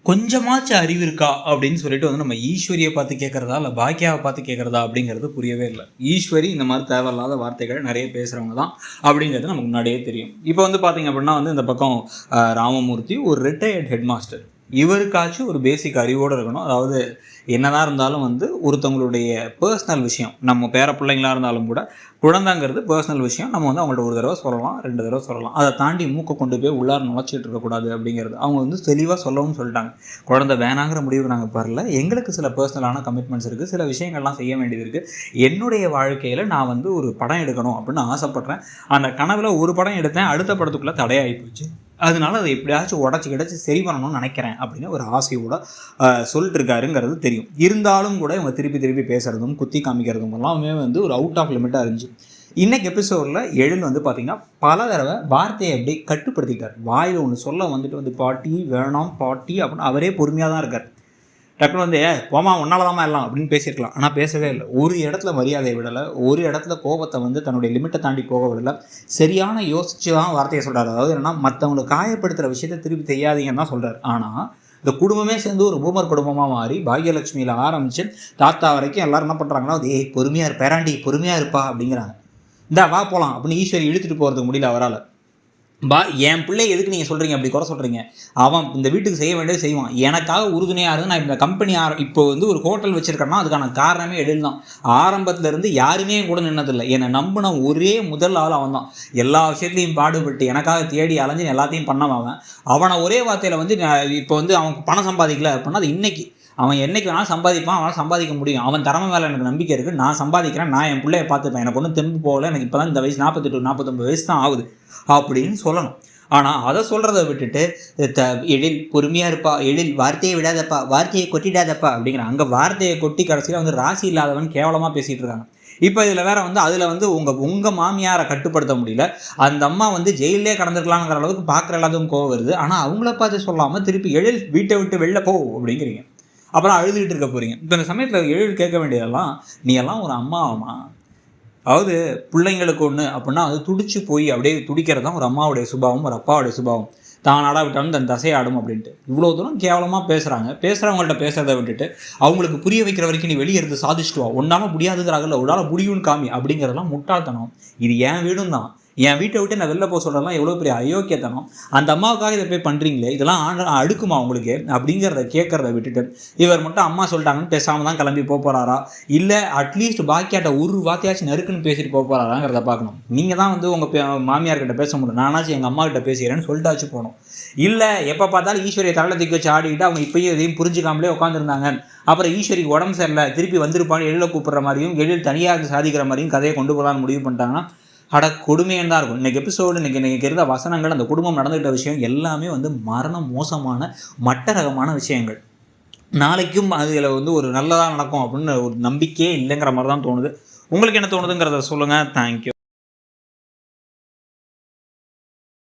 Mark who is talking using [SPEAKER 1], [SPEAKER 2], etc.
[SPEAKER 1] கொஞ்சமாச்சும் அறிவு இருக்கா அப்படின்னு சொல்லிட்டு வந்து நம்ம ஈஸ்வரியை பார்த்து கேட்குறதா இல்லை பாக்கியாவை பார்த்து கேட்குறதா அப்படிங்கிறது புரியவே இல்லை. ஈஸ்வரி இந்த மாதிரி தேவையில்லாத வார்த்தைகள் நிறைய பேசுகிறவங்க தான் அப்படிங்கிறது நமக்கு முன்னாடியே தெரியும். இப்போ வந்து பார்த்தீங்க அப்படின்னா வந்து இந்த பக்கம் ராமமூர்த்தி ஒரு ரிட்டையர்ட் ஹெட் மாஸ்டர். இவருக்காச்சும் ஒரு பேசிக் அறிவோடு இருக்கணும். அதாவது என்னதான் இருந்தாலும் வந்து ஒருத்தவங்களுடைய பர்சனல் விஷயம், நம்ம பேர பிள்ளைங்களாக இருந்தாலும் கூட குழந்தைங்கிறது பர்சனல் விஷயம். நம்ம வந்து அவங்கள்ட்ட ஒரு தடவை சொல்லலாம், 2 தடவை சொல்லலாம். அதை தாண்டி மூக்கை கொண்டு போய் உள்ளார நுழைச்சிட்டு இருக்கக்கூடாது அப்படிங்கிறது அவங்க வந்து தெளிவாக சொல்லவும் சொல்லிட்டாங்க. குழந்தை வேணாங்கிற முடிவுக்கு நாங்கள் வரல, எங்களுக்கு சில பர்சனலான கமிட்மெண்ட்ஸ் இருக்குது, சில விஷயங்கள்லாம் செய்ய வேண்டியது இருக்குது. என்னுடைய வாழ்க்கையில் நான் வந்து ஒரு படம் எடுக்கணும் அப்படின்னு ஆசைப்பட்றேன். அந்த கனவில் ஒரு படம் எடுத்தேன், அடுத்த படத்துக்குள்ளே தடையாகி போச்சு. அதனால அதை எப்படியாச்சும் உடச்சி கிடச்சி சரி பண்ணணும்னு நினைக்கிறேன் அப்படின்னு ஒரு ஆசையோட சொல்லிட்டு இருக்காருங்கிறது தெரியும். இருந்தாலும் கூட இவங்க திருப்பி திருப்பி பேசுகிறதும் குத்தி காமிக்கிறதும் எல்லாமே வந்து ஒரு அவுட் ஆஃப் லிமிட்டாக இருந்துச்சு. இன்றைக்கி எபிசோடில் எழில் வந்து பார்த்திங்கன்னா பல தடவை வார்த்தையை எப்படி கட்டுப்படுத்திட்டார். வாயில் ஒன்று சொல்ல வந்துட்டு வந்து பாட்டி வேணாம் பாட்டி அப்படின்னு அவரே பொறுமையாக தான் இருக்கார். டக்குனு வந்து போமா ஒன்னாலதாமா எல்லாம் அப்படின்னு பேசியிருக்கலாம். ஆனால் பேசவே இல்லை. ஒரு இடத்துல மரியாதையை விடலை, ஒரு இடத்துல கோபத்தை வந்து தன்னுடைய லிமிட்டை தாண்டி போக விடலை. சரியான யோசிச்சு தான் வார்த்தையை சொல்கிறார். அதாவது என்னன்னா மற்றவங்களை காயப்படுத்துகிற விஷயத்தை திருப்பி செய்யாதீங்கன்னு தான் சொல்கிறார். ஆனால் இந்த குடும்பமே சேர்ந்து ஒரு பூமர் குடும்பமாக மாறி பாகியலட்சுமியில் ஆரம்பித்து தாத்தா வரைக்கும் எல்லோரும் என்ன பண்ணுறாங்கன்னா அது பொறுமையாக இருப்பேராண்டி பொறுமையாக இருப்பா அப்படிங்கிறாங்க. இந்தா வா போகலாம் அப்படின்னு ஈஸ்வரி இழுத்துட்டு போகிறதுக்கு முடியல அவரால். என் பிள்ளை எதுக்கு நீங்கள் சொல்கிறீங்க அப்படி குறை சொல்கிறீங்க? அவன் இந்த வீட்டுக்கு செய்ய வேண்டியது செய்வான். எனக்காக உறுதுணையாக இருந்து நான் இந்த கம்பெனி இப்போ வந்து ஒரு ஹோட்டல் வச்சுருக்கேன்னா அதுக்கான காரணமே எழில் தான். ஆரம்பத்துலேருந்து யாருமே கூட நின்னதில்லை. என்னை நம்பின ஒரே முதல் ஆள் அவன் தான். எல்லா விஷயத்துலையும் பாடுபட்டு எனக்காக தேடி அலைஞ்சு எல்லாத்தையும் பண்ணவன். அவனை ஒரே வார்த்தையில் வந்து இப்போ வந்து அவன் பணம் சம்பாதிக்கல அப்படின்னா அது இன்னைக்கு அவன் என்றைக்கு வேணாலும் சம்பாதிப்பான், அவனால் சம்பாதிக்க முடியும். அவன் திறமை மேலே எனக்கு நம்பிக்கை இருக்குது. நான் சம்பாதிக்கிறேன், நான் என் பிள்ளையை பார்த்துப்பேன், எனக்கு ஒன்றும் தெம்பு போகல, எனக்கு இப்போ தான் இந்த வயசு 48 49 வயசு தான் ஆகுது அப்படின்னு சொல்லணும். ஆனால் அதை சொல்கிறத விட்டுட்டு எழில் பொறுமையாக இருப்பா, எழில் வார்த்தையை விடாதப்பா, வார்த்தையை கொட்டிடாதப்பா அப்படிங்கிற அங்கே வார்த்தையை கொட்டி கடைசியில் வந்து ராசி இல்லாதவன் கேவலமாக பேசிகிட்டு இருக்காங்க. இப்போ இதில் வேற வந்து அதில் வந்து உங்கள் மாமியாரை கட்டுப்படுத்த முடியல. அந்த அம்மா வந்து ஜெயிலே கடந்துருக்கலாங்கிற அளவுக்கு பார்க்குற எல்லாத்துக்கும் கோவம் வருது. ஆனால் அவங்கள பார்த்து சொல்லாமல் திருப்பி எழில் வீட்டை விட்டு வெளில போ அப்படிங்கிறீங்க. அப்புறம் அழுதுகிட்டு இருக்க போகிறீங்க. இப்போ இந்த சமயத்தில் எழில் கேட்க வேண்டியதெல்லாம், நீ எல்லாம் ஒரு அம்மாவாமா? அதாவது பிள்ளைங்களுக்கு ஒன்று அப்படின்னா அது துடிச்சு போய் அப்படியே துடிக்கிறது தான் ஒரு அம்மாவுடைய சுபாவம், ஒரு அப்பாவுடைய சுபாவம். தான் ஆடா விட்டாலும் தன் தசையாடும் அப்படின்ட்டு இவ்வளோ தூரம் கேவலமாக பேசுகிறாங்க. பேசுகிறவங்கள்ட்ட பேசுகிறத விட்டுட்டு அவங்களுக்கு புரிய வைக்கிற வரைக்கும் நீ வெளியே இருந்து சாதிச்சுட்டு வா, ஒன்றால் முடியாதுங்கிறாங்கல்ல, உன்னால் முடியும்னு காமி அப்படிங்கிறதெல்லாம் முட்டாள்தனம். இது என் வீடும் தான், என் வீட்டை விட்டு நான் வெளில போக சொல்கிறதெல்லாம் எவ்வளோ பெரிய அயோக்கியத்தனம். அந்த அம்மாவுக்காக இதை போய் பண்ணுறீங்களே, இதெல்லாம் அடுக்குமா உங்களுக்கு அப்படிங்கிறத கேட்குறத விட்டுட்டு இவர் மட்டும் அம்மா சொல்லிட்டாங்கன்னு பேசாமல் தான் கிளம்பி போகிறாரா, இல்லை அட்லீஸ்ட் பாக்கியாட்ட ஒரு வார்த்தையாச்சும் நறுக்குன்னு பேசிட்டு போகிறாராங்கிறத பார்க்கணும். நீங்கள் தான் வந்து உங்கள் மாமியார்கிட்ட பேச முடியும், நானாச்சும் எங்கள் அம்மா கிட்ட பேசுகிறேன்னு சொல்லிட்டாச்சு போகணும். இல்லை எப்போ பார்த்தாலும் ஈஸ்வரியை தலையில் தூக்கி வச்சு ஆடிக்கிட்டு அவங்க இப்போயும் எதையும் புரிஞ்சுக்காமலே உட்காந்துருந்தாங்க. அப்புறம் ஈஸ்வரிக்கு உடம்பு சரியில்லை திருப்பி வந்திருப்பான்னு எழில கூப்பிட்ற மாதிரியும் எழில் தனியாக சாதிக்கிற மாதிரியும் கதையை கொண்டு போகலான்னு முடிவு பண்ணிட்டாங்கன்னா கொடுமையாக தான் இருக்கும். இன்றைக்கி எபிசோடு இன்றைக்கி இருந்த வசனங்கள், அந்த குடும்பம் நடந்துகிட்ட விஷயம் எல்லாமே வந்து மோசமான மட்ட ரகமான விஷயங்கள். நாளைக்கும் அதில் வந்து ஒரு நல்லதாக நடக்கும் அப்படின்னு ஒரு நம்பிக்கையே இல்லைங்கிற மாதிரி தான் தோணுது. உங்களுக்கு என்ன தோணுதுங்கிறத சொல்லுங்கள். தேங்க்யூ.